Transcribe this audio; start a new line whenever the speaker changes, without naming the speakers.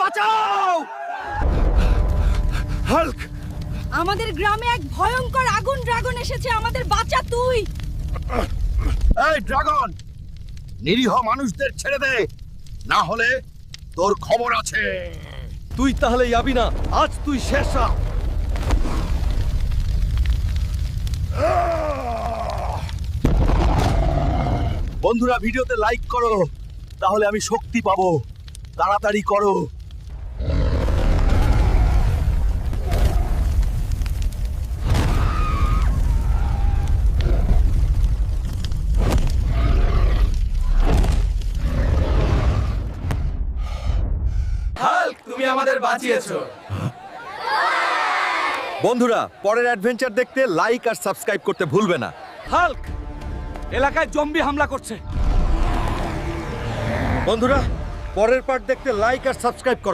বাঁচাও! হাল্ক!
আমাদের গ্রামে এক ভয়ঙ্কর আগুন ড্রাগন এসেছে, আমাদের বাঁচা তুই।
এই ড্রাগন, নিরীহ মানুষদের ছেড়ে দে, না হলে তোর খবর আছে।
তুই তাহলে যাবি না, আজ তুই শেষ।
বন্ধুরা, ভিডিওতে লাইক করো, তাহলে আমি শক্তি পাবো। তাড়াতাড়ি করো।
হাল্ক, তুমি আমাদের বাঁচিয়েছো। বন্ধুরা, পরের অ্যাডভেঞ্চার দেখতে লাইক আর সাবস্ক্রাইব করতে ভুলবে না। হাল্ক, এলাকায় জম্বি হামলা করছে। বন্ধুরা, পরের পার্ট দেখতে লাইক আর সাবস্ক্রাইব করো।